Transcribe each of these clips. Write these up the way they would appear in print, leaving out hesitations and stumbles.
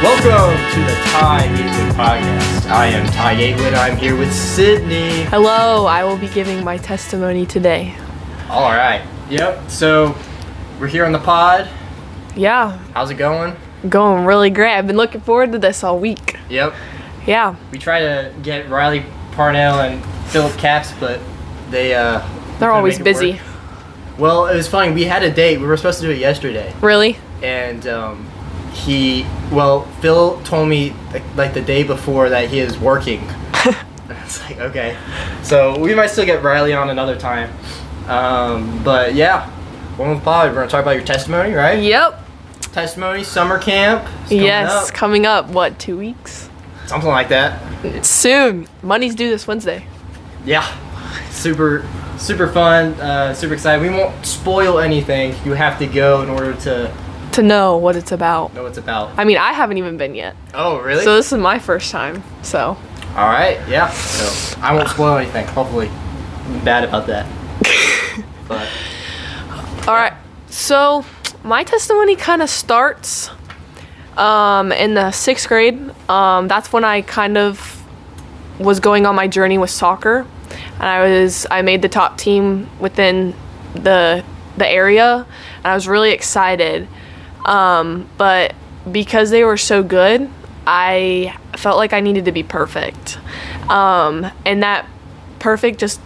Welcome to the Ty Gatewood podcast. I am Ty Gatewood. I'm here with Sydney. Hello, I will be giving my testimony today. All right. Yep. So we're here on the pod. Yeah. How's it going? Going really great. I've been looking forward to this all week. Yep. Yeah. We try to get Riley Parnell and Philip Capps, but they're always busy. Well, it was funny. We had a date. We were supposed to do it yesterday. Really? And Phil told me like the day before that he is working. It's like, okay. So we might still get Riley on another time. But yeah, one with pod. We're going to talk about your testimony, right? Yep. Testimony, summer camp. Yes, coming up. What, 2 weeks? Something like that. It's soon. Money's due this Wednesday. Yeah. Super fun. Super excited. We won't spoil anything. You have to go in order to know what it's about. Know what it's about. I mean, I haven't even been yet. Oh, really? So this is my first time, so. All right, yeah. So I won't spoil anything, hopefully. I'm bad about that. But. All right, so my testimony kind of starts in the 6th grade. That's when I kind of was going on my journey with soccer. And I made the top team within the area, and I was really excited. But because they were so good, I felt like I needed to be perfect. And that perfect just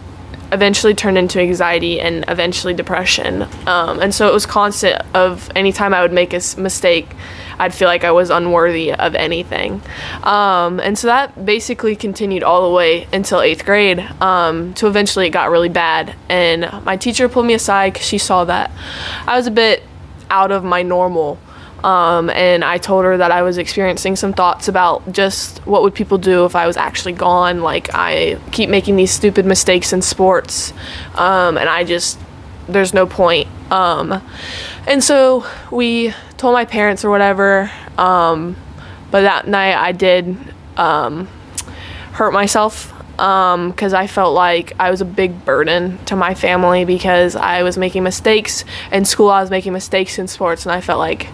eventually turned into anxiety and eventually depression. And so it was constant of anytime I would make a mistake, I'd feel like I was unworthy of anything. And so that basically continued all the way until 8th grade, to eventually it got really bad. And my teacher pulled me aside because she saw that I was a bit out of my normal. And I told her that I was experiencing some thoughts about just what would people do if I was actually gone. Like, I keep making these stupid mistakes in sports, and there's no point. And so we told my parents or whatever, but that night I did hurt myself, because I felt like I was a big burden to my family because I was making mistakes in school, I was making mistakes in sports, and I felt like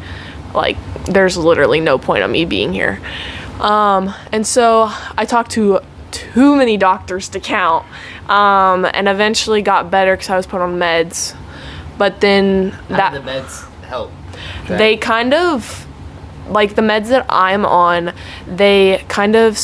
there's literally no point of me being here. And so I talked to too many doctors to count, and eventually got better because I was put on meds. But then How did the meds help? They kind of, like the meds that I'm on, they kind of,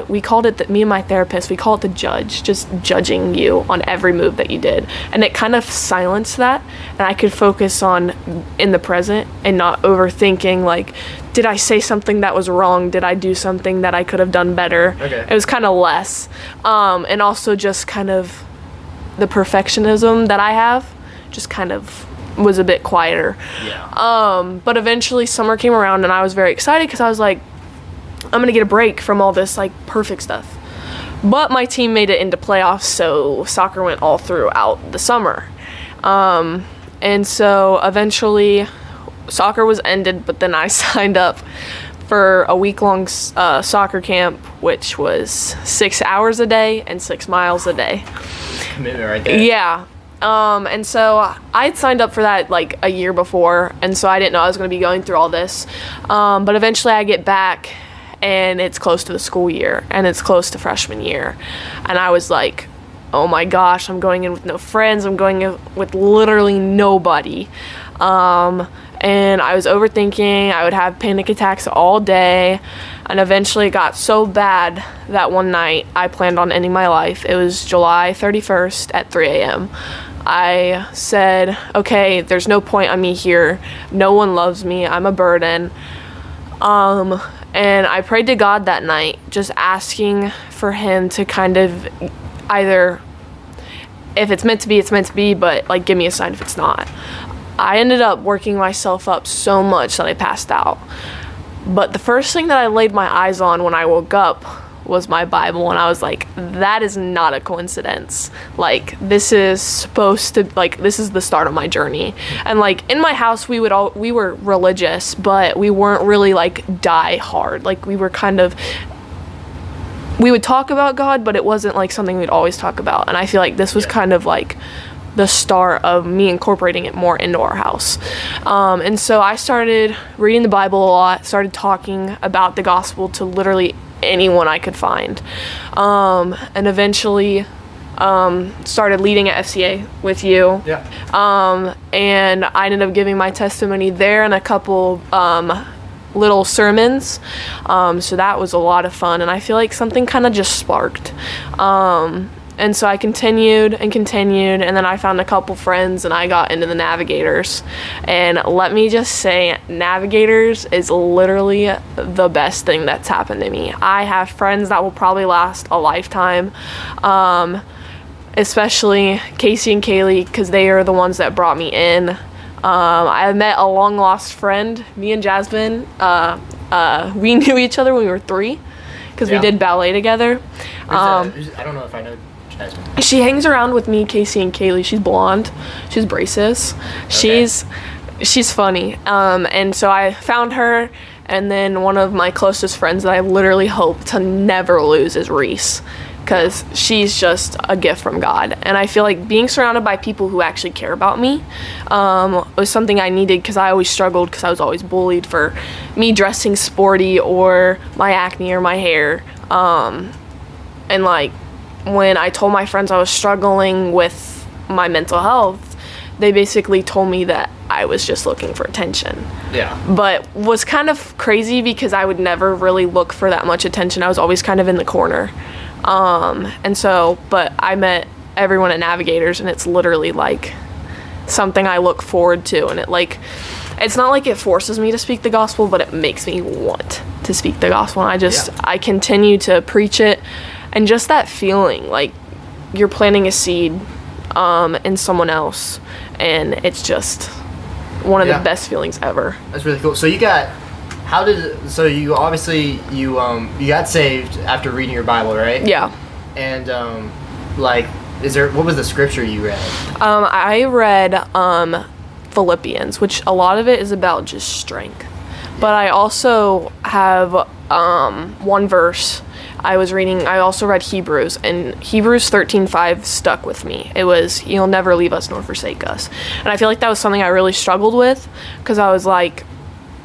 we called it, me and my therapist, we call it the judge, just judging you on every move that you did. And it kind of silenced that, and I could focus on in the present and not overthinking, like, did I say something that was wrong? Did I do something that I could have done better? Okay. It was kind of less. And also just kind of the perfectionism that I have just kind of was a bit quieter. Yeah. But eventually summer came around and I was very excited because I was like, I'm gonna get a break from all this like perfect stuff. But my team made it into playoffs, so soccer went all throughout the summer. And so eventually soccer was ended, but then I signed up for a week-long soccer camp, which was 6 hours a day and 6 miles a day. Commitment right there. Yeah. And so I'd signed up for that like a year before, and so I didn't know I was going to be going through all this. But eventually I get back, and it's close to the school year, and it's close to freshman year. And I was like, oh my gosh, I'm going in with no friends. I'm going in with literally nobody. And I was overthinking. I would have panic attacks all day. And eventually it got so bad that one night I planned on ending my life. It was July 31st at 3 a.m. I said, okay, there's no point on me here. No one loves me. I'm a burden. And I prayed to God that night, just asking for him to kind of either, if it's meant to be, it's meant to be, but like give me a sign if it's not. I ended up working myself up so much that I passed out. But the first thing that I laid my eyes on when I woke up was my Bible, and I was like, that is not a coincidence. Like, this is supposed to, like, this is the start of my journey. And like in my house we were religious, but we weren't really like die hard. Like, we were kind of, we would talk about God, but it wasn't like something we'd always talk about. And I feel like this was kind of like the start of me incorporating it more into our house. And so I started reading the Bible a lot, started talking about the gospel to literally anyone I could find, and eventually started leading at FCA with you. Yeah. And I ended up giving my testimony there and a couple little sermons. So that was a lot of fun, and I feel like something kind of just sparked. And so I continued, and then I found a couple friends, and I got into the navigators. And let me just say, navigators is literally the best thing that's happened to me. I have friends that will probably last a lifetime, especially Casey and Kaylee, because they are the ones that brought me in. I met a long-lost friend. Me and Jasmine, we knew each other when we were 3, because we did ballet together. I don't know if I know Jasmine. She hangs around with me, Casey, and Kaylee. She's blonde. She's braces. Okay. She's funny. And so I found her, and then one of my closest friends that I literally hope to never lose is Reese, because she's just a gift from God. And I feel like being surrounded by people who actually care about me was something I needed, because I always struggled, because I was always bullied for me dressing sporty or my acne or my hair. And like, when I told my friends I was struggling with my mental health, they basically told me that I was just looking for attention. Yeah. But was kind of crazy, because I would never really look for that much attention. I was always kind of in the corner. And so, but I met everyone at Navigators, and it's literally like something I look forward to. And it's not like it forces me to speak the gospel, but it makes me want to speak the gospel. And I continue to preach it. And just that feeling, like you're planting a seed in someone else, and it's just one of the best feelings ever. That's really cool. So you got, you obviously, you got saved after reading your Bible, right? Yeah. And what was the scripture you read? I read Philippians, which a lot of it is about just strength. But I also have one verse I was reading. I also read Hebrews, and Hebrews 13:5 stuck with me. It was, "He'll never leave us nor forsake us." And I feel like that was something I really struggled with, because I was like,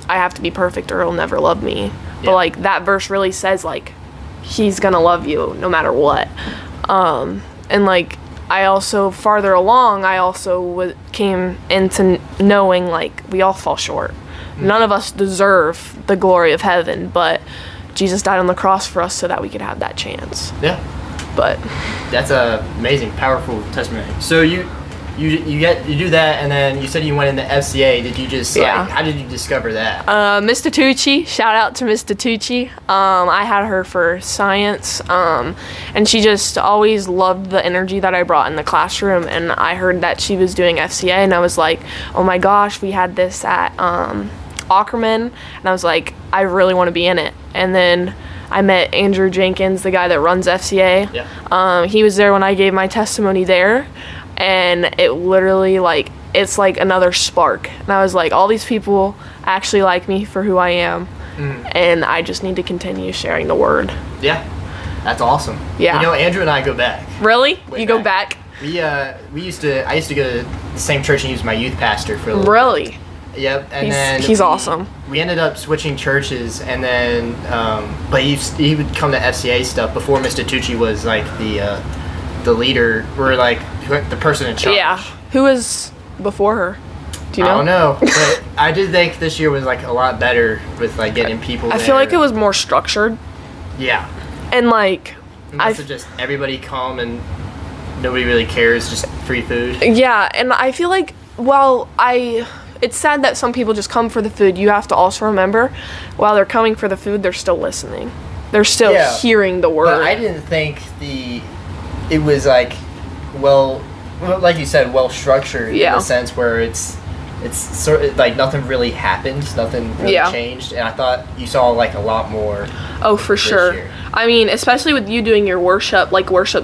I have to be perfect or he'll never love me. Yeah. But like, that verse really says like, he's gonna love you no matter what. And like, I also, farther along, I also came into knowing like, we all fall short. None of us deserve the glory of heaven, but Jesus died on the cross for us so that we could have that chance. Yeah. But that's a amazing, powerful testimony. So you do that, and then you said you went into FCA. Did you just how did you discover that? Miss Tucci, shout out to Miss Tucci. I had her for science, and she just always loved the energy that I brought in the classroom. And I heard that she was doing FCA, and I was like, oh my gosh, we had this at Ackerman, and I was like, I really want to be in it. And then I met Andrew Jenkins, the guy that runs FCA. Yeah. He was there when I gave my testimony there, and it literally it's like another spark. And I was like, all these people actually like me for who I am, and I just need to continue sharing the word. Yeah, that's awesome. Yeah. You know, Andrew and I go back. Really? Way you go back? I used to go to the same church, and he was my youth pastor for a little Really? bit. Yep, and he's awesome. We ended up switching churches, and then but he would come to FCA stuff before Mr. Tucci was like the leader, or like the person in charge. Yeah. Who was before her? Do you know? I don't know, but I did think this year was like a lot better with like getting people. I feel like it was more structured. Yeah. And like, just everybody come and nobody really cares, just free food. Yeah, and I feel like it's sad that some people just come for the food. You have to also remember, while they're coming for the food, they're still listening. They're still hearing the word. But I didn't think it was like, well, like you said, well structured in the sense where it's sort of like nothing really happened, nothing really changed, and I thought you saw like a lot more. Oh, for sure. Year. I mean, especially with you doing your worship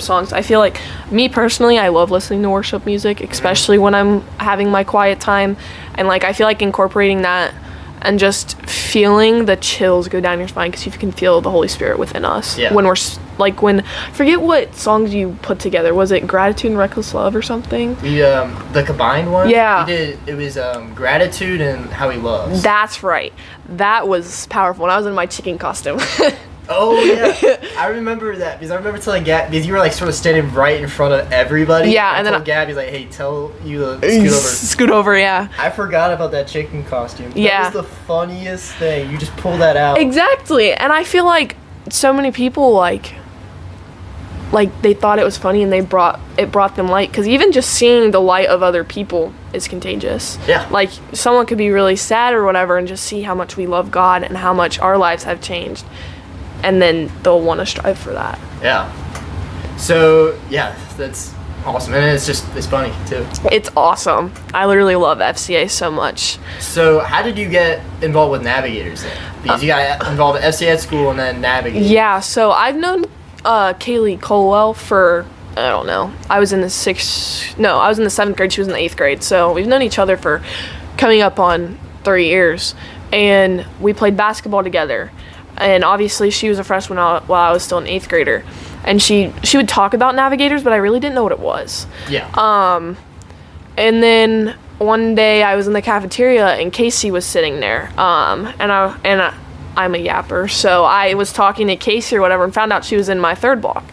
songs, I feel like, me personally, I love listening to worship music, especially when I'm having my quiet time, and like, I feel like incorporating that and just feeling the chills go down your spine, because you can feel the Holy Spirit within us when we're like when, I forget what songs you put together. Was it Gratitude and Reckless Love or something? The combined one? Yeah. It was Gratitude and How He Loves. That's right. That was powerful. When I was in my chicken costume. Oh yeah, I remember that because I remember telling Gab, because you were like sort of standing right in front of everybody. Yeah, and then I told Gab, he's like, "Hey, tell you to scoot over." Scoot over, yeah. I forgot about that chicken costume. Yeah. That was the funniest thing. You just pull that out. Exactly, and I feel like so many people like they thought it was funny and it brought them light, because even just seeing the light of other people is contagious. Yeah. Like someone could be really sad or whatever and just see how much we love God and how much our lives have changed. And then they'll want to strive for that. Yeah. So, yeah, that's awesome. And it's funny, too. It's awesome. I literally love FCA so much. So, how did you get involved with Navigators then? Because you got involved at FCA at school and then Navigators. Yeah, so I've known Kaylee Colwell for, I don't know, I was in the 7th grade, she was in the 8th grade. So we've known each other for coming up on 3 years. And we played basketball together. And obviously she was a freshman while I was still an 8th grader. And she would talk about Navigators, but I really didn't know what it was. Yeah. And then one day I was in the cafeteria and Casey was sitting there. I'm a yapper, so I was talking to Casey or whatever and found out she was in my 3rd block.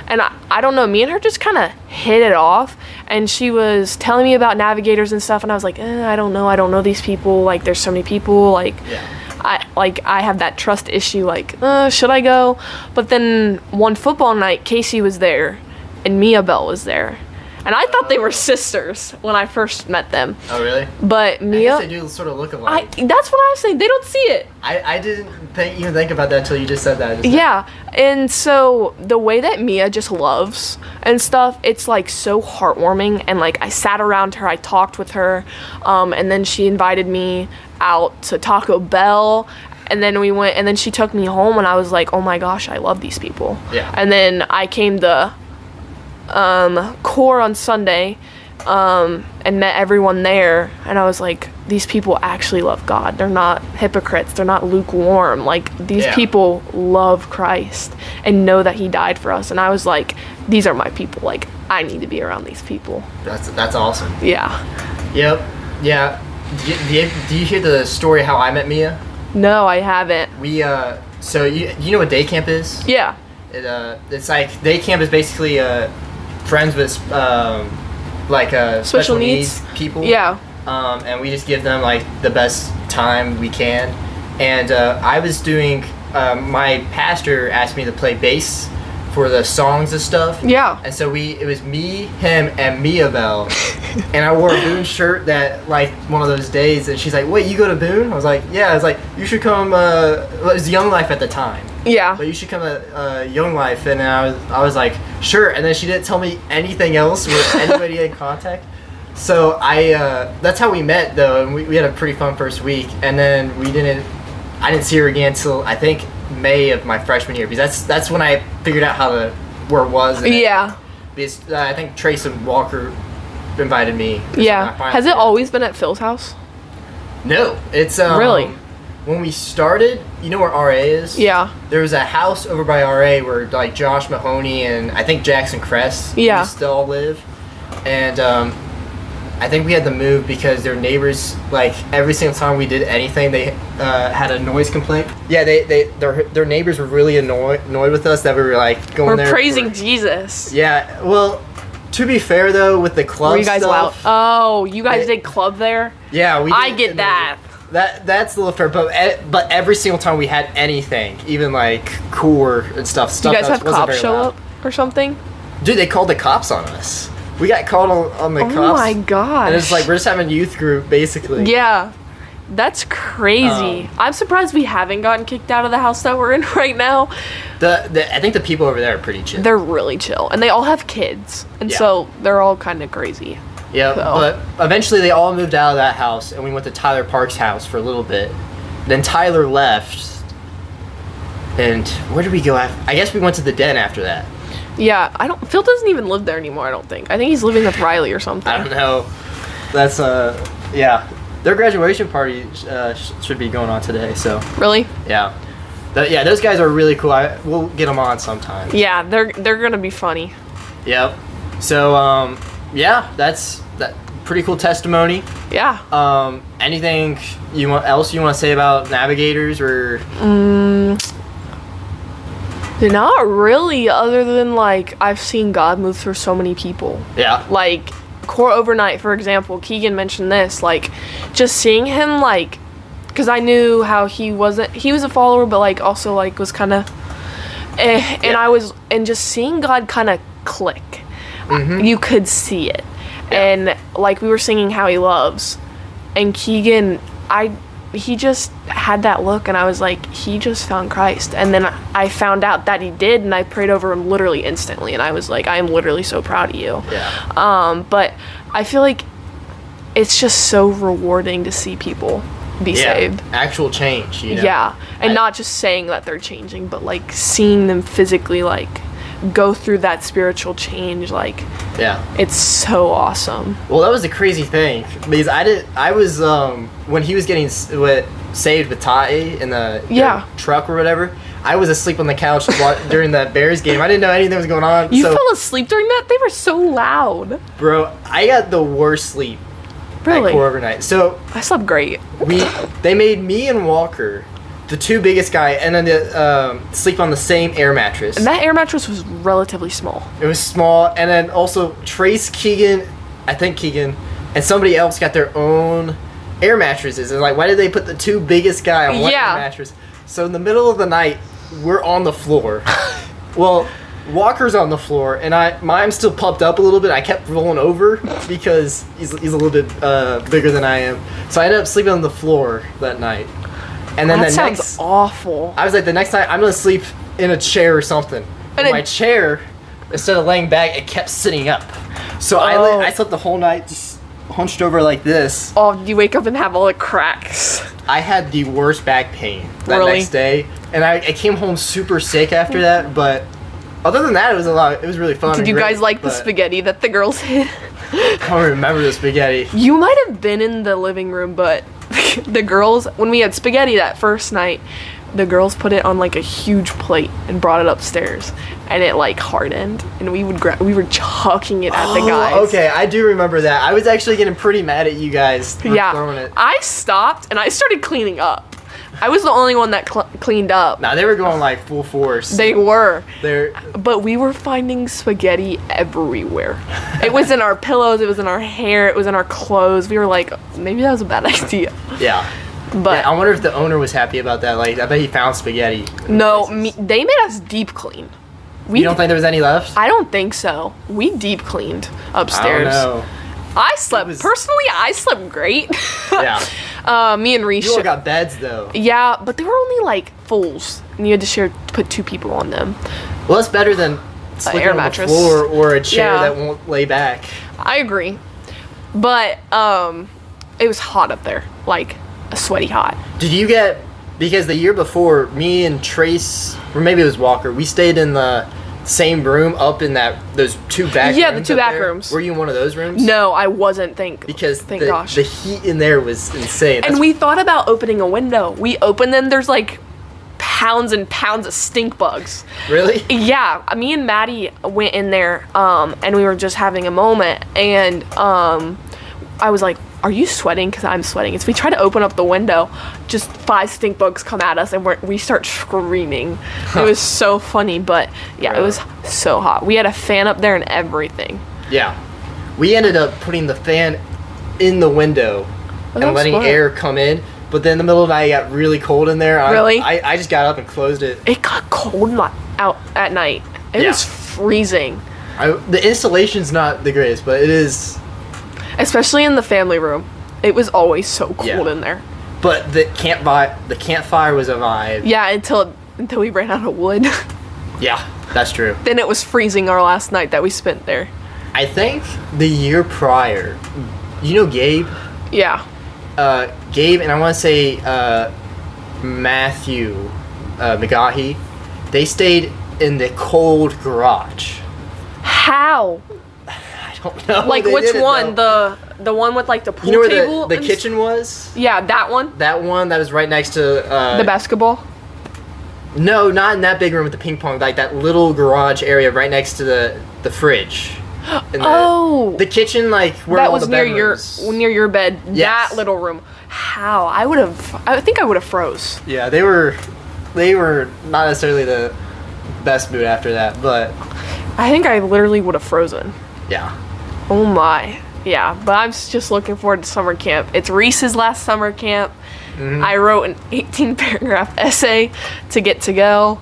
And I don't know, me and her just kind of hit it off. And she was telling me about Navigators and stuff, and I was like, I don't know these people. Like, there's so many people. Like, yeah. I have that trust issue, like, should I go? But then one football night, Casey was there, and Mia Bell was there. And I thought they were sisters when I first met them. Oh, really? But Mia... I guess they do sort of look alike. That's what I was saying. They don't see it. I didn't even think about that until you just said that. Yeah. And so the way that Mia just loves and stuff, it's, like, so heartwarming. And, like, I sat around her. I talked with her. And then she invited me out to Taco Bell, and then we went, and then she took me home, and I was like, oh my gosh, I love these people. Yeah. And then I came to core on Sunday and met everyone there, and I was like, these people actually love God. They're not hypocrites. They're not lukewarm. Like, these people love Christ and know that he died for us. And I was like, these are my people. Like, I need to be around these people. That's awesome. Yeah. Yep. Yeah. Do you hear the story how I met Mia? No, I haven't. We so you know what day camp is? Yeah. It's like day camp is basically friends with special needs people. Yeah. And we just give them like the best time we can. And I was doing my pastor asked me to play bass for the songs and stuff. Yeah. And so it was me, him, and Mia Bell. And I wore a Boone shirt that, like, one of those days. And she's like, wait, you go to Boone? I was like, yeah. I was like, you should come, it was Young Life at the time. Yeah. But you should come to Young Life. And I was like, sure. And then she didn't tell me anything else with anybody in contact. So that's how we met, though. And we had a pretty fun first week. And then I didn't see her again until, I think, May of my freshman year, because that's when I figured out where it was. Yeah. Because I think Trace and Walker invited me. Yeah. Has it always been at Phil's house? No, it's really. When we started, you know where RA is? Yeah. There was a house over by RA where like Josh Mahoney and I think Jackson Kress used to all live, and I think we had to move because their neighbors, like, every single time we did anything, they had a noise complaint. Yeah, their neighbors were really annoyed with us that we were, like, going there. We're praising Jesus. Yeah, well, to be fair, though, with the club were you guys stuff... Oh, you guys did club there? Yeah, we did. I get that. That's a little fair, but every single time we had anything, even, like, core and stuff you guys have cops show loud. up or something? Dude, they called the cops on us. We got called on the cops. Oh my gosh. And it's like, we're just having a youth group, basically. Yeah. That's crazy. I'm surprised we haven't gotten kicked out of the house that we're in right now. I think the people over there are pretty chill. They're really chill. And they all have kids. And so they're all kind of crazy. Yeah, but eventually they all moved out of that house, and we went to Tyler Park's house for a little bit. Then Tyler left, and where did we go after? I guess we went to the den after that. Yeah, Phil doesn't even live there anymore, I don't think. I think he's living with Riley or something. I don't know. That's, yeah. Their graduation party should be going on today, so. Really? Yeah. Yeah, those guys are really cool. We'll get them on sometime. Yeah, they're gonna be funny. Yep. So yeah, that's pretty cool testimony. Yeah. Anything else you want to say about navigators or? Not really, other than like I've seen God move through so many people. Yeah. Like Core Overnight, for example, Keegan mentioned this. Like just seeing him, like, because I knew how he was a follower, but like also like was kind of and just seeing God kind of click. You could see it. And like we were singing How He Loves, and Keegan, he just had that look, and I was like, he just found Christ. And then I found out that he did, and I prayed over him literally instantly, and I was like, I am literally so proud of you. Yeah. But I feel like it's just so rewarding to see people be saved. Actual change, you know? Yeah. And not just saying that they're changing, but like seeing them physically like go through that spiritual change, like it's so awesome. Well, that was the crazy thing, because I was when he was getting saved with Tai in the truck or whatever, I was asleep on the couch during that Bears game. I didn't know anything was going on. You fell asleep during that? They were so loud. Bro, I got the worst sleep at Core Overnight. So I slept great. They made me and Walker the two biggest guy, and then sleep on the same air mattress. And that air mattress was relatively small. It was small, and then also Trace, Keegan, and somebody else got their own air mattresses. And like, why did they put the two biggest guy on one air mattress? So in the middle of the night, we're on the floor. Well, Walker's on the floor, and mine's still pumped up a little bit. I kept rolling over because he's a little bit bigger than I am. So I ended up sleeping on the floor that night. And then that sounds awful. I was like, the next night I'm gonna sleep in a chair or something. And my chair, instead of laying back, it kept sitting up. So I slept the whole night just hunched over like this. Oh, you wake up and have all the cracks. I had the worst back pain that next day, and I came home super sick after that. But other than that, it was really fun. Did you guys like the spaghetti that the girls hid? I don't remember the spaghetti. You might have been in the living room, but the girls, when we had spaghetti that first night, the girls put it on like a huge plate and brought it upstairs, and it like hardened, and we were chucking it at the guys. Okay, I do remember that. I was actually getting pretty mad at you guys for throwing it. I stopped and I started cleaning up. I was the only one that cleaned up. Nah, they were going like full force. They were. But we were finding spaghetti everywhere. It was in our pillows, it was in our hair, it was in our clothes. We were like, maybe that was a bad idea. Yeah. But I wonder if the owner was happy about that. Like, I bet he found spaghetti. No, they made us deep clean. You don't think there was any left? I don't think so. We deep cleaned upstairs. I don't know. I slept great. Yeah. Me and Reese. You all got beds though. Yeah, but they were only like fulls, and you had to put two people on them. Well, that's better than sleeping on the floor or a chair that won't lay back. I agree, but it was hot up there, like a sweaty hot. Did you get, because the year before, me and Trace, or maybe it was Walker, we stayed in the same room up in those two back rooms. Yeah, the two back rooms. Were you in one of those rooms? No, I wasn't. Thank gosh. The heat in there was insane. And we thought about opening a window. We opened them. There's like pounds and pounds of stink bugs. Really? Yeah. Me and Maddie went in there, and we were just having a moment, and I was like, are you sweating? Because I'm sweating. So we try to open up the window, just 5 stink bugs come at us, and we start screaming. It was so funny, but yeah, it was so hot. We had a fan up there and everything. Yeah. We ended up putting the fan in the window and letting air come in, but then in the middle of the night it got really cold in there. Really? I just got up and closed it. It got cold out at night. It was freezing. The installation's not the greatest, but it is. Especially in the family room. It was always so cold in there. But the campfire was a vibe. Yeah, until we ran out of wood. Yeah, that's true. Then it was freezing our last night that we spent there. I think the year prior, you know Gabe? Yeah. Gabe and I want to say Matthew McGahee, they stayed in the cold garage. How? No, like which one? The one with like the pool table? You know where the kitchen was? Yeah, that one. That one that is right next to the basketball. No, not in that big room with the ping pong. Like that little garage area right next to the fridge. And the kitchen, like where that all was the near bedrooms. near your bed. Yes. That little room. How I think I would have froze. Yeah, they were not necessarily the best mood after that, but I think I literally would have frozen. yeah. Oh my. Yeah, but I'm just looking forward to summer camp. It's Reese's last summer camp. I wrote an 18-paragraph essay to get to go.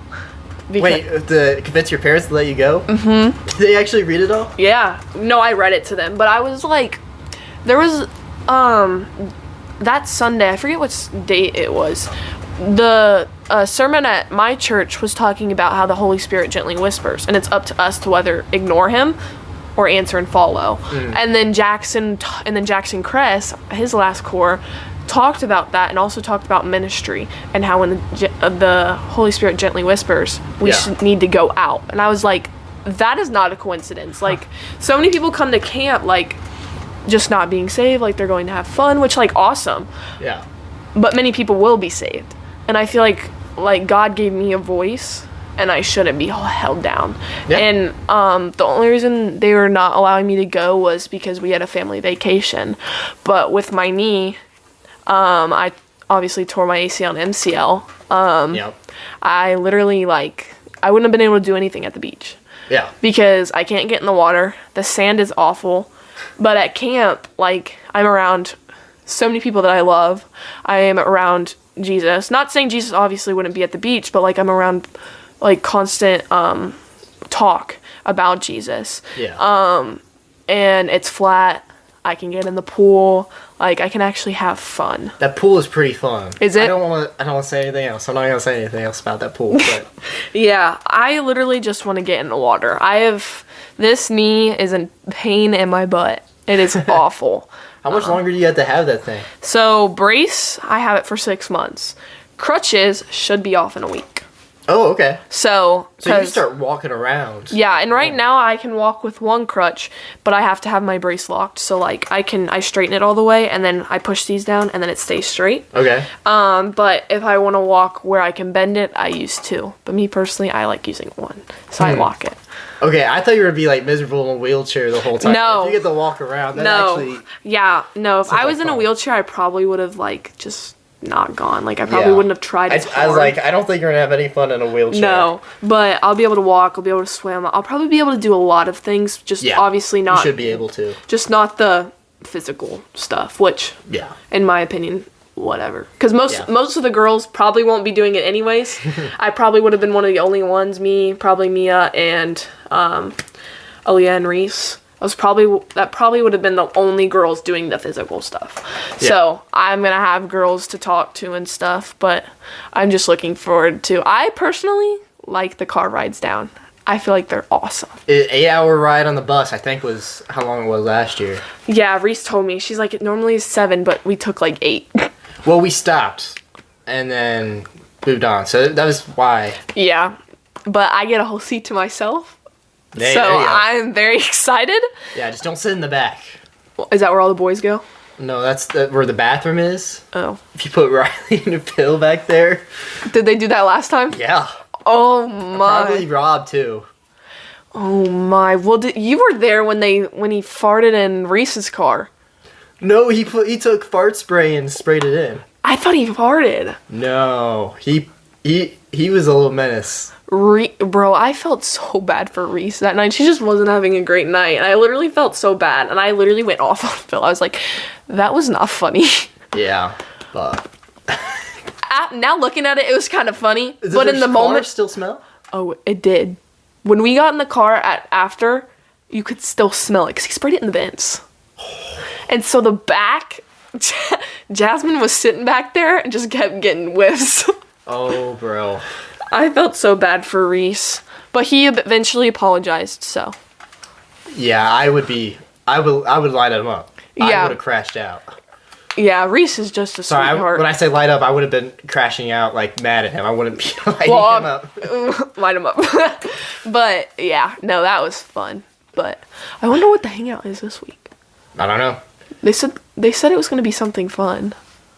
Wait, to convince your parents to let you go? Mm-hmm. Did they actually read it all? Yeah. No, I read it to them, but I was like, there was, that Sunday, I forget what date it was, the sermon at my church was talking about how the Holy Spirit gently whispers, and it's up to us to whether ignore him or answer and follow. And then Jackson Kress, his last core, talked about that and also talked about ministry and how when the Holy Spirit gently whispers, we should need to go out. And I was like, that is not a coincidence. Like, so many people come to camp, like, just not being saved, like they're going to have fun, which, like, awesome. Yeah. But many people will be saved. And I feel like God gave me a voice and I shouldn't be held down. Yeah. And the only reason they were not allowing me to go was because we had a family vacation. But with my knee, I obviously tore my ACL and MCL. Yep. I literally, like, I wouldn't have been able to do anything at the beach. Yeah. Because I can't get in the water. The sand is awful. But at camp, like, I'm around so many people that I love. I am around Jesus. Not saying Jesus obviously wouldn't be at the beach, but, like, I'm around, like, constant talk about Jesus. Yeah. And it's flat. I can get in the pool. Like, I can actually have fun. That pool is pretty fun. Is it? I don't want to say anything else. I'm not going to say anything else about that pool. But yeah, I literally just want to get in the water. This knee is in pain in my butt. It is awful. How much longer do you have to have that thing? So, brace, I have it for 6 months. Crutches should be off in a week. Oh, okay. So you start walking around. Yeah, and right now I can walk with one crutch, but I have to have my brace locked. So, like, I straighten it all the way, and then I push these down, and then it stays straight. Okay. But if I want to walk where I can bend it, I use two. But me personally, I like using one, so I lock it. Okay, I thought you were gonna be like miserable in a wheelchair the whole time. No. If you get to walk around, that actually. Yeah, no. If I was in a fun. wheelchair, I probably would have, like, just not gone. Like, I probably wouldn't have tried as hard. I was like, I don't think you're gonna have any fun in a wheelchair. No, but I'll be able to walk. I'll be able to swim. I'll probably be able to do a lot of things. Just obviously not. You should be able to. Just not the physical stuff, which, in my opinion, whatever. Because most of the girls probably won't be doing it anyways. I probably would have been one of the only ones. Me, probably Mia, and Aaliyah and Reese. That probably would have been the only girls doing the physical stuff. Yeah. So I'm gonna have girls to talk to and stuff, but I'm just looking forward to. I personally like the car rides down. I feel like they're awesome. 8-hour ride on the bus, I think, was how long it was last year. Yeah, Reese told me. She's like, it normally is 7, but we took like 8. Well, we stopped and then moved on, so that was why. Yeah, but I get a whole seat to myself. There I'm very excited. Yeah, just don't sit in the back. Is that where all the boys go? No, that's where the bathroom is. Oh. If you put Riley in a pill back there. Did they do that last time? Yeah. Oh my. Probably Rob too. Oh my. Well, you were there when he farted in Reese's car. No, he took fart spray and sprayed it in. I thought he farted. No, he was a little menace. Bro, I felt so bad for Reese that night. She just wasn't having a great night. And I literally felt so bad. And I literally went off on Phil. I was like, that was not funny. Yeah, but... Now looking at it, it was kind of funny. But in the moment... still smell? Oh, it did. When we got in the car after, you could still smell it. Because he sprayed it in the vents. And so the back... Jasmine was sitting back there and just kept getting whiffs. Oh, bro. I felt so bad for Reese, but he eventually apologized, so. Yeah, I would light him up. Yeah. I would have crashed out. Yeah, Reese is just a sweetheart. When I say light up, I would have been crashing out, like, mad at him. I wouldn't be lighting him up. Light him up. But, yeah, no, that was fun. But I wonder what the hangout is this week. I don't know. They said it was going to be something fun.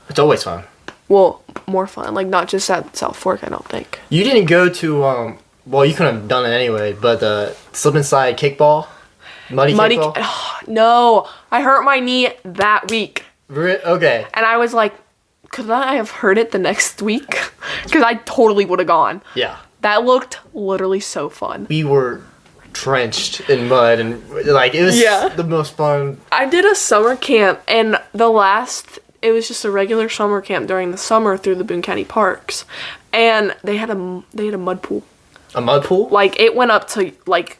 It's always fun. Well, more fun. Like, not just at South Fork, I don't think. You didn't go to, well, you couldn't have done it anyway, but the slip and slide kickball? Muddy kickball? No, I hurt my knee that week. Okay. And I was like, could I have heard it the next week? Because I totally would have gone. Yeah. That looked literally so fun. We were drenched in mud and like it was the most fun. I did a summer camp and it was just a regular summer camp during the summer through the Boone County parks, and they had a mud pool. A mud pool? Like it went up to like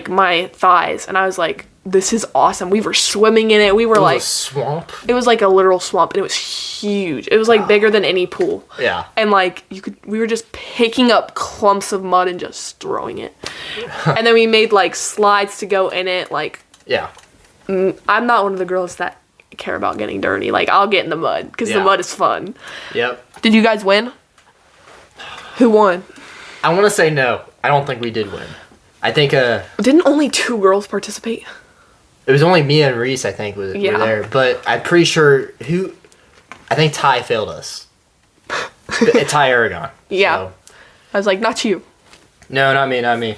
my thighs, and I was like, this is awesome. We were swimming in it. We were like a swamp. It was like a literal swamp, and it was huge. It was like bigger than any pool. Yeah. And like we were just picking up clumps of mud and just throwing it. And then we made like slides to go in it. Like, yeah. I'm not one of the girls that care about getting dirty. Like, I'll get in the mud because the mud is fun. Yep. Did you guys win? Who won? I want to say no. I don't think we did win. I think didn't only 2 girls participate? It was only me and Reese, I think, were there. But I'm pretty sure I think Ty failed us. Ty Aragon. Yeah. So. I was like, not you. No, not me.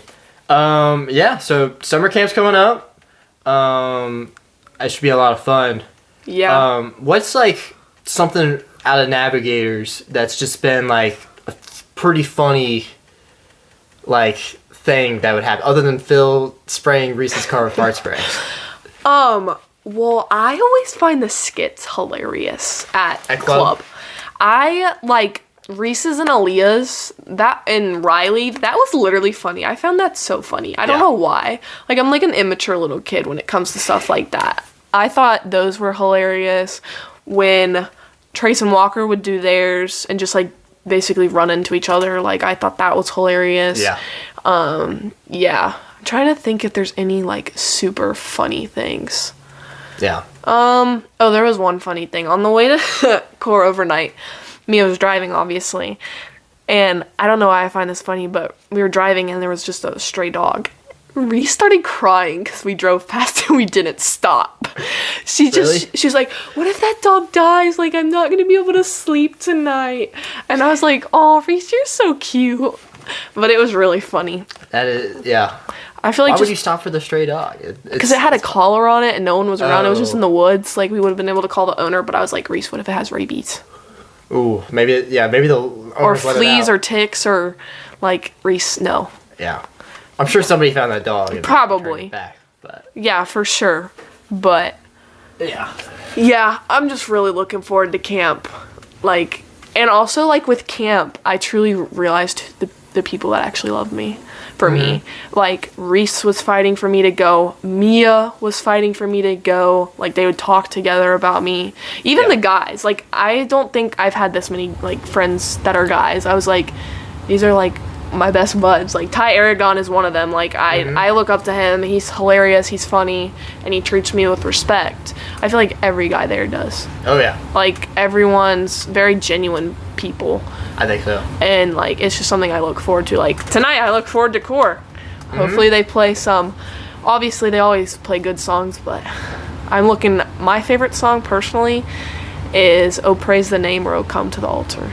Yeah, so summer camp's coming up. It should be a lot of fun. Yeah. What's like something out of Navigators that's just been like a pretty funny like thing that would happen other than Phil spraying Reese's car with fart spray? Well, I always find the skits hilarious at club. I like Reese's and Aaliyah's, and Riley, that was literally funny. I found that so funny. I don't know why. Like, I'm like an immature little kid when it comes to stuff like that. I thought those were hilarious. When Trace and Walker would do theirs and just like basically run into each other, like I thought that was hilarious. Yeah. Yeah. I'm trying to think if there's any like super funny things. Yeah. Oh, there was one funny thing. On the way to Core overnight, Mia was driving, obviously, and I don't know why I find this funny, but we were driving and there was just a stray dog. Reese started crying because we drove past and we didn't stop. She was like, what if that dog dies? Like, I'm not going to be able to sleep tonight. And I was like, oh, Reese, you're so cute. But it was really funny. That is, yeah. I feel like why would you stop for the stray dog? Because it had a collar on it and no one was around. It was just in the woods. Like, we would have been able to call the owner, but I was like, Reese, what if it has rabies? Ooh, maybe the or fleas or ticks or like Reese. No. Yeah, I'm sure somebody found that dog. And probably. It back, but. Yeah, for sure. But. Yeah, I'm just really looking forward to camp. Like, and also like with camp, I truly realized the people that actually love me. For me, like Reese was fighting for me to go, Mia was fighting for me to go, like they would talk together about me, even the guys. Like, I don't think I've had this many like friends that are guys. I was like, these are like my best buds. Like Ty Aragon is one of them. Like I look up to him. He's hilarious, he's funny, and he treats me with respect. I feel like every guy there does. Oh yeah, like everyone's very genuine people. I think so. And like it's just something I look forward to. Like tonight I look forward to Core. Hopefully they play some. Obviously they always play good songs, but my favorite song personally is Oh Praise the Name or Oh Come to the Altar.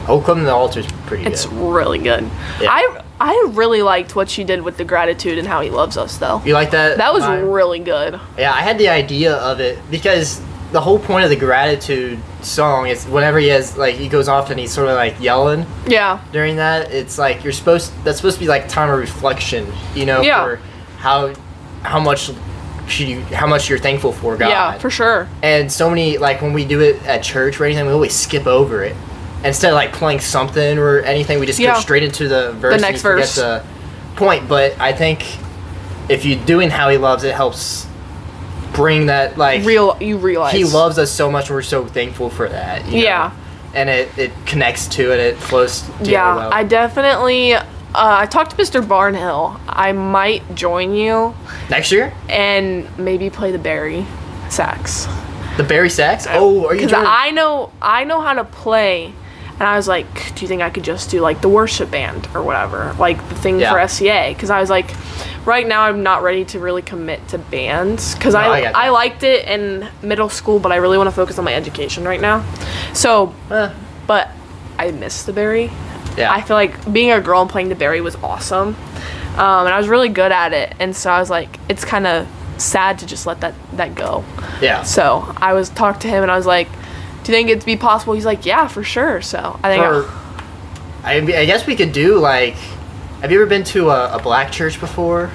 Oh Come to the Altar is pretty good. It's really good. Yeah. I really liked what she did with the gratitude and how he loves us though. You like that? That was really good. Yeah, I had the idea of it because the whole point of the gratitude song is whenever he goes off and he's sort of like yelling. Yeah. During that, it's like that's supposed to be like time of reflection, you know, for how much you're thankful for God. Yeah, for sure. And so many, like when we do it at church or anything, we always skip over it. Instead of like playing something or anything, we just go straight into the verse. The next verse. Forget the point. But I think if you're doing How He Loves, it helps bring that like you realize He loves us so much and we're so thankful for that, you know? And it connects to it, it flows together well. I definitely I talked to Mr. Barnhill. I might join you next year and maybe play the Barry sax. The Barry sax? Oh, are you? Because I know how to play. And I was like, do you think I could just do like the worship band or whatever, like the thing for SCA? Because I was like, right now I'm not ready to really commit to bands because I liked it in middle school, but I really want to focus on my education right now. So but I missed the Barry. Yeah. I feel like being a girl and playing the Barry was awesome. And I was really good at it. And so I was like, it's kind of sad to just let that go. Yeah. So I was talked to him and I was like, do you think it'd be possible? He's like, yeah, for sure. So I think I guess we could do like, have you ever been to a black church before?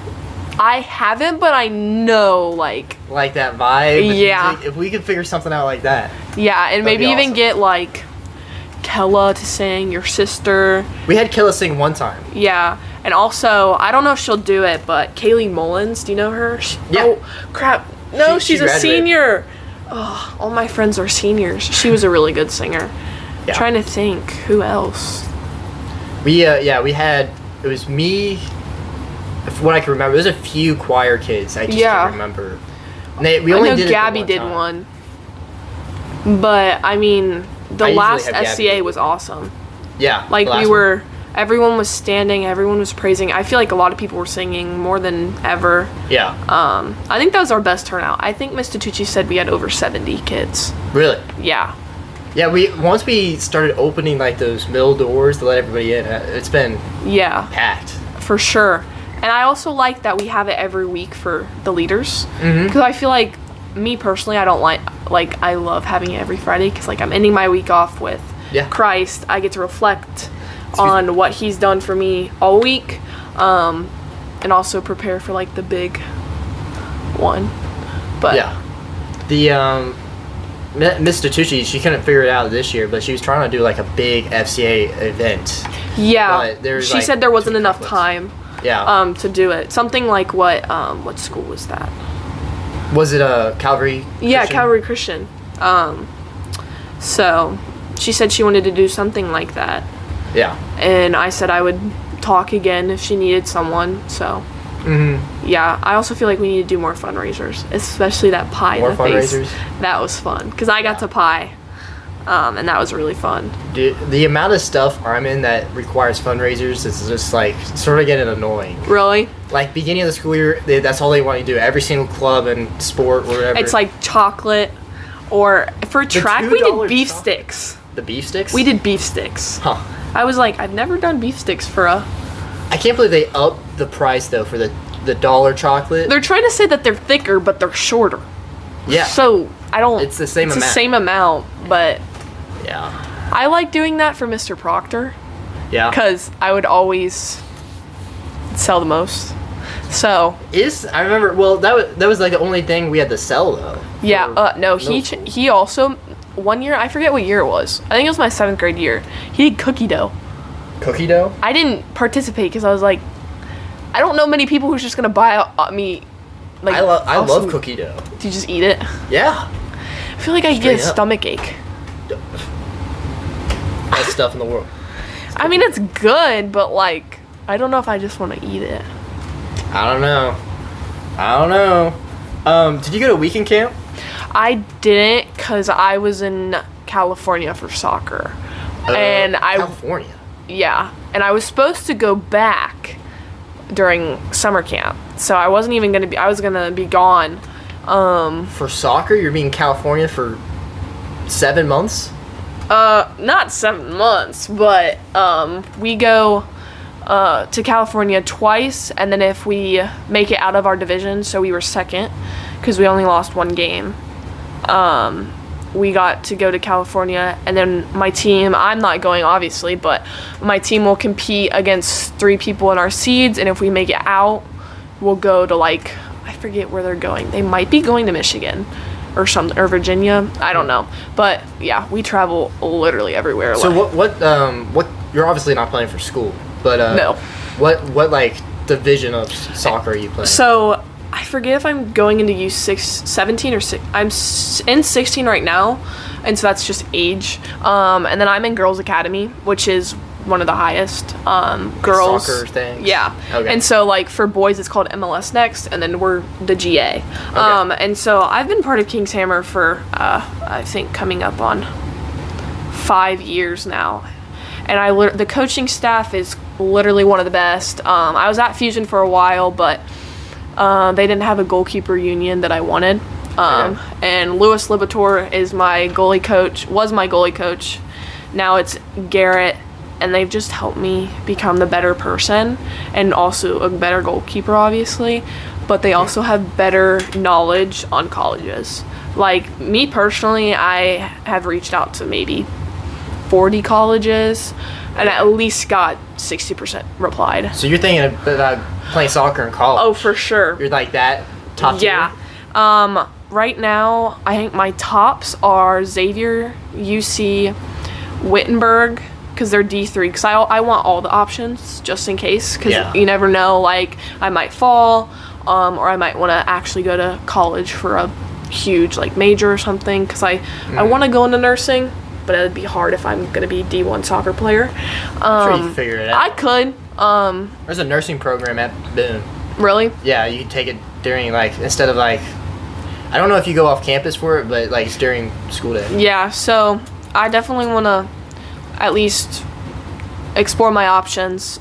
I haven't, but I know like that vibe. Yeah. If we could figure something out like that. Yeah, and maybe even awesome. get like Kella to sing, your sister. We had Killa sing one time. Yeah, and also I don't know if she'll do it, but Kaylee Mullins, do you know her? Yeah. Oh crap! No, She she's a graduated. Senior. Oh, all my friends are seniors. She was a really good singer. Yeah. Trying to think who else. We had, it was me, from what I can remember, there's a few choir kids I just can't remember. And we only I know did Gabby it the did time. one. But I mean, the I usually last have Gabby SCA do was awesome. Yeah. Like the last we one. were, everyone was standing, everyone was praising. I feel like a lot of people were singing more than ever. Yeah. I think that was our best turnout. I think Miss Tatucci said we had over 70 kids. Really? Yeah. Yeah, once we started opening like those middle doors to let everybody in, it's been Yeah, packed. for sure. And I also like that we have it every week for the leaders. Mm-hmm. Because I feel like, me personally, I don't I love having it every Friday because like I'm ending my week off with Christ. I get to reflect on what he's done for me all week. And also prepare for like the big one. But yeah. The Miss Tatucci, she couldn't figure it out this year, but she was trying to do like a big FCA event. yeah, But there's, she like, said there wasn't too enough conflicts. time. Yeah. To do it. Something like what school was that? Was it a Calvary? Yeah, Christian? Calvary Christian. So she said she wanted to do something like that. Yeah. And I said I would talk again if she needed someone. So yeah, I also feel like we need to do more fundraisers, especially that pie More in the face. fundraisers? That was fun because I got to pie, and that was really fun. Dude, the amount of stuff I'm in that requires fundraisers is just like sort of getting annoying. Really? Like beginning of the school year, that's all they want you to do. Every single club and sport, wherever. It's like chocolate, or for track we did $2 beef chocolate? sticks. the beef sticks. We did beef sticks. Huh. I was like, I've never done beef sticks for a. I can't believe they upped the price though for the dollar chocolate. They're trying to say that they're thicker, but they're shorter. Yeah. So I don't. It's the same It's amount. the same amount, but Yeah. I like doing that for Mr. Proctor Yeah. because I would always sell the most. So I remember. Well, that was like the only thing we had to sell though. yeah, for no, middle school. he also one year, I forget what year it was. I think it was my 7th grade year. He did cookie dough. Cookie dough. I didn't participate because I was like, I don't know many people who's just gonna buy me. Like I love awesome- cookie dough. Do you just eat it? Yeah. I feel like I get a Straight up. stomach ache. Best stuff in the world. I mean, it's good, but like, I don't know if I just want to eat it. I don't know. Did you go to weekend camp? I didn't because I was in California for soccer, and California. and I was supposed to go back during summer camp, so I wasn't even gonna be. I was gonna be gone. For soccer, you're being in California for 7 months. Not 7 months, but we go to California twice, and then if we make it out of our division, so we were second because we only lost one game. We got to go to California, and then my team, I'm not going obviously, but my team will compete against 3 people in our seeds, and if we make it out, we'll go to like, I forget where they're going. They might be going to Michigan or something, or Virginia. I don't know. But yeah, we travel literally everywhere. So what you're obviously not playing for school, but No. What like division of soccer are you playing? So I forget if I'm going into U17 or 6. I'm in 16 right now, and so that's just age. And then I'm in Girls Academy, which is one of the highest girls soccer things? Yeah. Okay. And so like for boys it's called MLS Next, and then we're the GA. And so I've been part of King's Hammer for I think coming up on 5 years now. And the coaching staff is literally one of the best. I was at Fusion for a while, but they didn't have a goalkeeper union that I wanted. And Louis Libator is my goalie coach, was my goalie coach. Now it's Garrett, and they've just helped me become the better person and also a better goalkeeper, obviously. But they also have better knowledge on colleges. Like, me personally, I have reached out to maybe 40 colleges and at least got 60% replied. So you're thinking about playing soccer in college? Oh, for sure. You're like that top tier? Yeah. Right now, I think my tops are Xavier, UC, Wittenberg, because they're D3. Because I want all the options just in case. Because you never know, like, I might fall, or I might want to actually go to college for a huge, like, major or something. Because I want to go into nursing, but it would be hard if I'm going to be D1 soccer player. I'm sure you can figure it out. I could. There's a nursing program at Boone. Really? Yeah, you can take it during, like, instead of, like, I don't know if you go off campus for it, but, like, it's during school day. Yeah, so I definitely want to at least explore my options.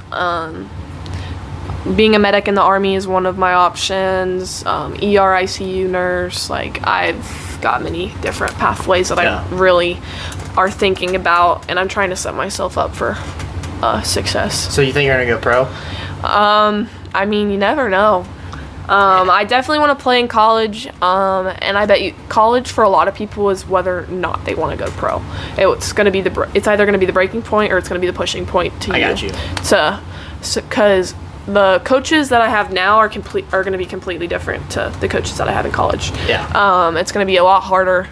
Being a medic in the Army is one of my options. ER, ICU nurse. Like, I've got many different pathways that I really are thinking about, and I'm trying to set myself up for success. So you think you're going to go pro? I mean, you never know. I definitely want to play in college, and I bet you college for a lot of people is whether or not they want to go pro. It's going to be it's either going to be the breaking point or it's going to be the pushing point to you. I got you. Because the coaches that I have now are going to be completely different to the coaches that I had in college. Yeah. It's going to be a lot harder.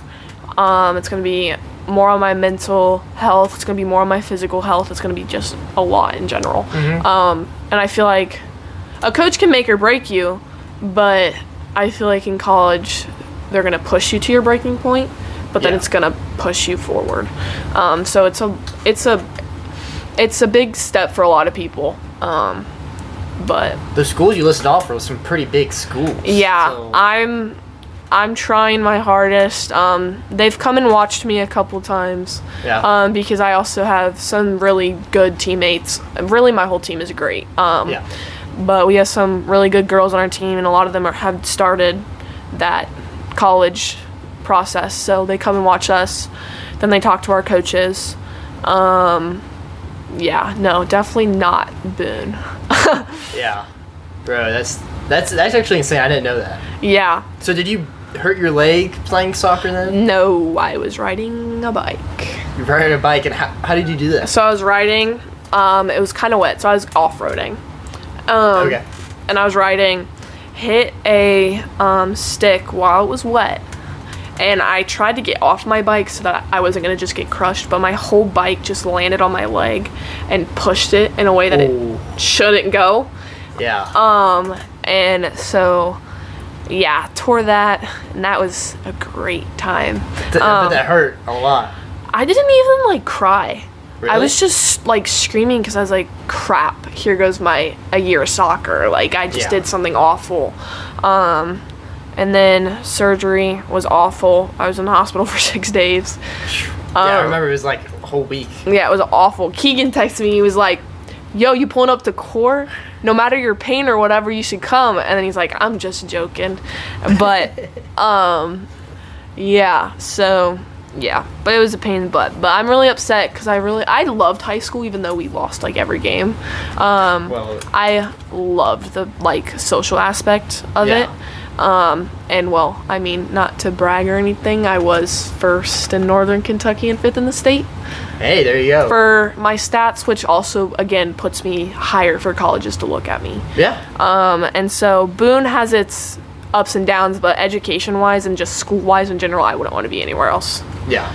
It's going to be more on my mental health. It's going to be more on my physical health. It's going to be just a lot in general. Mm-hmm. And I feel like a coach can make or break you, but I feel like in college they're going to push you to your breaking point, but then it's going to push you forward. So it's a big step for a lot of people. But the schools you listed off were some pretty big schools. Yeah, so. I'm trying my hardest. They've come and watched me a couple times. Yeah. Because I also have some really good teammates. Really, my whole team is great. But we have some really good girls on our team, and a lot of them have started that college process. So they come and watch us. Then they talk to our coaches. Yeah, no, definitely not Boone. Yeah, bro, that's actually insane. I didn't know that. Yeah. So did you hurt your leg playing soccer then? No, I was riding a bike. You were riding a bike, and how did you do that? So I was riding. It was kind of wet, so I was off-roading. Okay. And I was riding, hit a stick while it was wet, and I tried to get off my bike so that I wasn't going to just get crushed, but my whole bike just landed on my leg and pushed it in a way that it shouldn't go. Yeah. And so, yeah, tore that, and that was a great time. But that hurt a lot. I didn't even, like, cry. Really? I was just, like, screaming because I was like, crap, here goes a year of soccer. Like, I just did something awful. And then surgery was awful. I was in the hospital for 6 days. I remember it was like a whole week. Yeah, it was awful. Keegan texted me. He was like, yo, you pulling up to core? No matter your pain or whatever, you should come. And then he's like, I'm just joking. But, yeah, so... Yeah, but it was a pain in the butt. But I'm really upset because I loved high school, even though we lost, like, every game. I loved the, like, social aspect of it. And, well, I mean, not to brag or anything, I was first in Northern Kentucky and fifth in the state. Hey, there you go. For my stats, which also, again, puts me higher for colleges to look at me. Yeah. And so Boone has its ups and downs, but education-wise and just school-wise in general, I wouldn't want to be anywhere else. Yeah.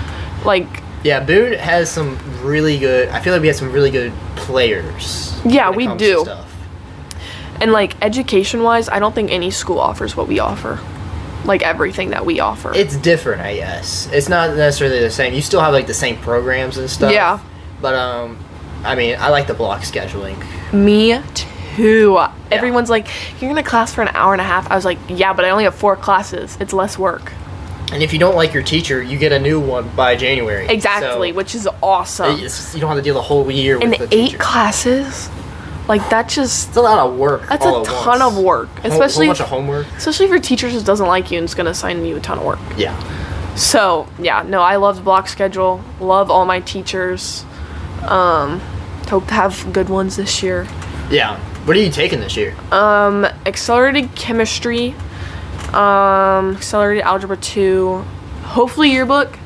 Like... Yeah, Boone has some really good... I feel like we have some really good players. Yeah, we do. And, like, education-wise, I don't think any school offers what we offer. Like, everything that we offer. It's different, I guess. It's not necessarily the same. You still have, like, the same programs and stuff. Yeah. But, I mean, I like the block scheduling. Me too. Yeah. Everyone's like, you're going to class for an hour and a half. I was like, yeah, but I only have 4 classes. It's less work. And if you don't like your teacher, you get a new one by January. Exactly, so which is awesome. You don't have to deal the whole year with the teacher. 8 classes? Like, that just... It's a lot of work. That's a ton of work. Especially a whole bunch of homework. Especially if your teacher just doesn't like you and is going to assign you a ton of work. Yeah. So yeah, no, I love the block schedule. Love all my teachers. Hope to have good ones this year. Yeah. What are you taking this year? Accelerated chemistry, accelerated algebra 2, hopefully yearbook,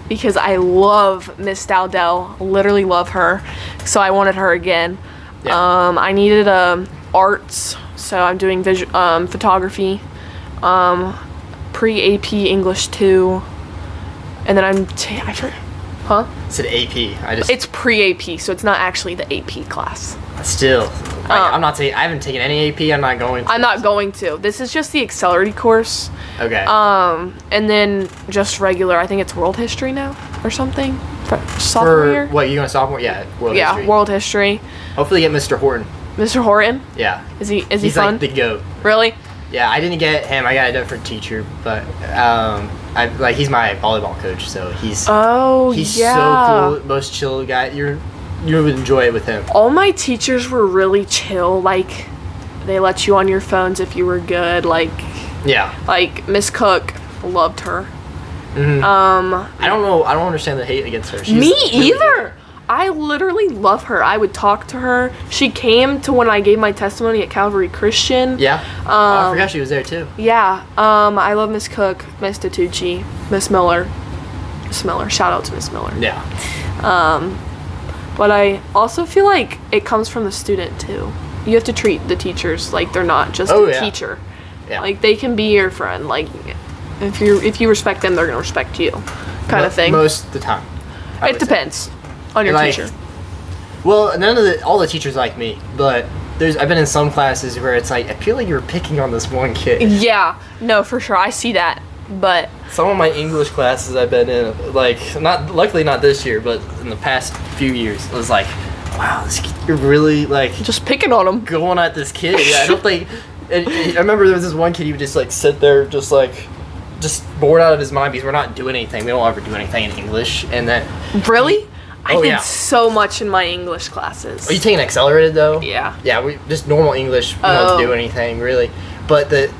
because I love Miss Dowdell, literally love her, so I wanted her again. Yeah. I needed arts, so I'm doing photography, pre-AP English 2, and then I forgot. Huh? It said AP. It's pre-AP, so it's not actually the AP class. Still, I haven't taken any AP. I'm not going to. I'm not going to. This is just the accelerated course. Okay. And then just regular, I think it's world history now or something. Sophomore year? What, you going to sophomore? Yeah, world history. Yeah, world history. Hopefully get Mr. Horton. Mr. Horton? Yeah. Is he He's fun? like the GOAT. Really? Yeah, I didn't get him. I got a different teacher, but he's my volleyball coach, so he's so cool, most chill guy. You would enjoy it with him. All my teachers were really chill. Like, they let you on your phones if you were good. Like Miss Cook, loved her. Mm-hmm. I don't know. I don't understand the hate against her. Me either. I literally love her. I would talk to her. She came to when I gave my testimony at Calvary Christian. Yeah. I forgot she was there too. Yeah. I love Miss Cook, Miss Tatucci, Miss Miller. Miss Miller. Shout out to Miss Miller. Yeah. But I also feel like it comes from the student too. You have to treat the teachers like they're not just a teacher. Yeah. Like, they can be your friend. Like, if you respect them, they're gonna respect you, kind of thing. Most of the time. It depends on your teacher. Well, all the teachers like me, but I've been in some classes where it's like I feel like you're picking on this one kid. Yeah, no, for sure, I see that. But some of my English classes I've been in, like, luckily not this year, but in the past few years, it was like, wow, you're really like just picking on him, going at this kid. Yeah, I don't think. I remember there was this one kid, he would just like sit there, just bored out of his mind because we're not doing anything. We don't ever do anything in English, and then really. I did so much in my English classes. Are you taking accelerated though? Yeah. Yeah, we just normal English. We don't do anything really, but the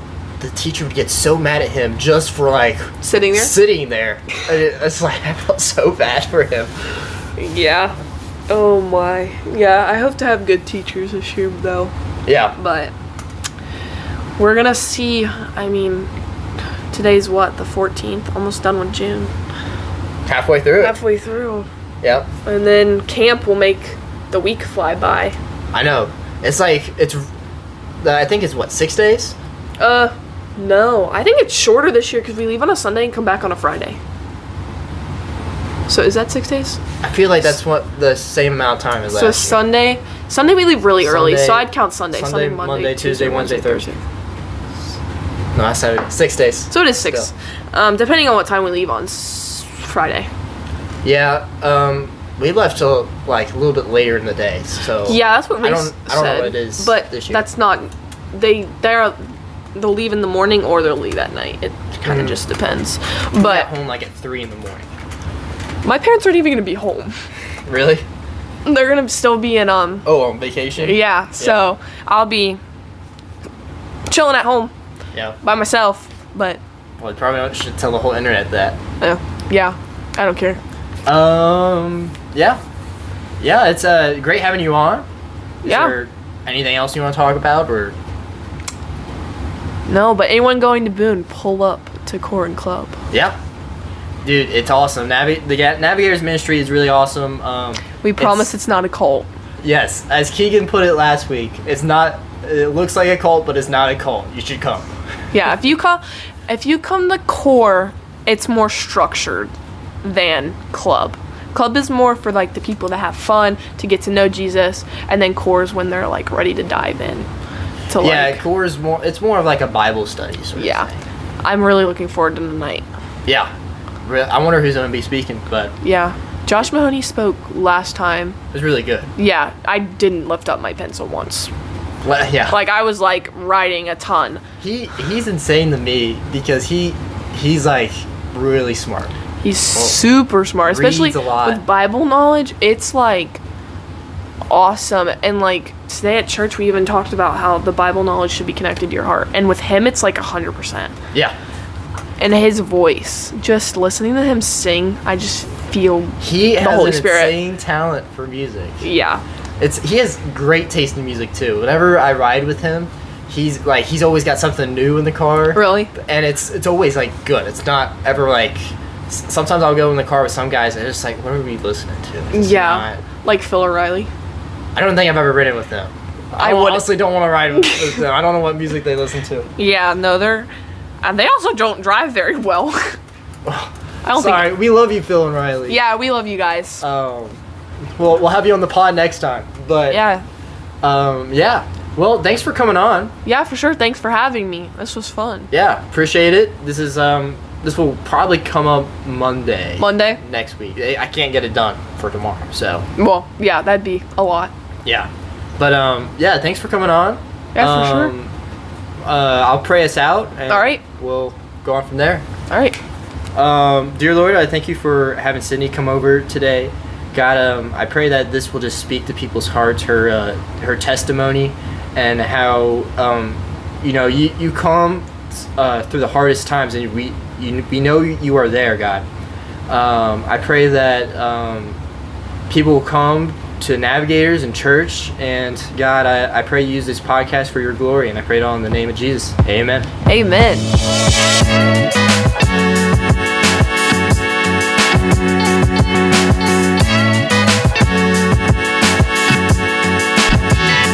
teacher would get so mad at him just for like sitting there. It's like I felt so bad for him. Yeah. Oh my. Yeah, I hope to have good teachers this year though. Yeah. But we're gonna see. I mean, today's what, the 14th? Almost done with June. Halfway through. Yep. And then camp will make the week fly by. I know. It's like, I think it's what, 6 days? No. I think it's shorter this year because we leave on a Sunday and come back on a Friday. So is that 6 days? I feel like that's what the same amount of time is last year. Sunday we leave really early, so I'd count Sunday. Sunday, Monday, Tuesday, Wednesday, Thursday. No, that's 6 days. So it is 6. Depending on what time we leave on Friday. Yeah, we left till like a little bit later in the day, so yeah, that's what we said. I don't know what it is, but this year. That's not. They'll leave in the morning or they'll leave at night. It kind of just depends. But at home like at 3 in the morning. My parents aren't even gonna be home. Really? They're gonna still be in on vacation. Yeah, so I'll be chilling at home. Yeah. By myself, but. Well, you probably should tell the whole internet that. Yeah, I don't care. Yeah, it's great having you on. Is there anything else you want to talk about, or? No, but anyone going to Boone, pull up to Corin Club. Yeah, dude, it's awesome. The Navigators Ministry is really awesome. We promise it's not a cult. Yes, as Keegan put it last week, it's not. It looks like a cult, but it's not a cult. You should come. Yeah, if you come to Core, it's more structured than Club. Club is more for like the people that have fun, to get to know Jesus, and then Core is when they're like ready to dive in. Core is more. It's more of like a Bible study sort of thing. I'm really looking forward to the night. Yeah, I wonder who's going to be speaking, but yeah, Josh Mahoney spoke last time. It was really good. Yeah, I didn't lift up my pencil once. Well, yeah. Like I was like writing a ton. He's insane to me because he's like really smart. He's super smart, especially with Bible knowledge. It's like awesome. And like today at church, we even talked about how the Bible knowledge should be connected to your heart. And with him, it's like 100%. Yeah. and his voice, just listening to him sing, I just feel He the has Holy an Spirit. insane talent for music. Yeah. He has great taste in music too. Whenever I ride with him, he's always got something new in the car. Really? And it's always like good. It's not ever like. Sometimes I'll go in the car with some guys and it's just like, what are we listening to? It's Yeah. not- Like Phil O'Reilly. I don't think I've ever ridden with them. I I would- honestly don't want to ride with them. I don't know what music they listen to. Yeah, no, they also don't drive very well. I don't Sorry, think. we love you, Phil and Riley. Yeah, we love you guys. We'll have you on the pod next time. But Yeah. yeah. Well, thanks for coming on. Yeah, for sure. Thanks for having me. This was fun. Yeah, appreciate it. This will probably come up Monday. Monday? Next week. I can't get it done for tomorrow, so Well, yeah, that'd be a lot. yeah. But yeah, thanks for coming on. Yeah, for sure. I'll pray us out. And All right. We'll go on from there. All right. Dear Lord, I thank you for having Sydney come over today. God, I pray that this will just speak to people's hearts, her testimony, and how you come through the hardest times, and we know you are there, God. I pray that people will come to Navigators and church, and God, I pray you use this podcast for your glory, and I pray it all in the name of Jesus. Amen. Amen.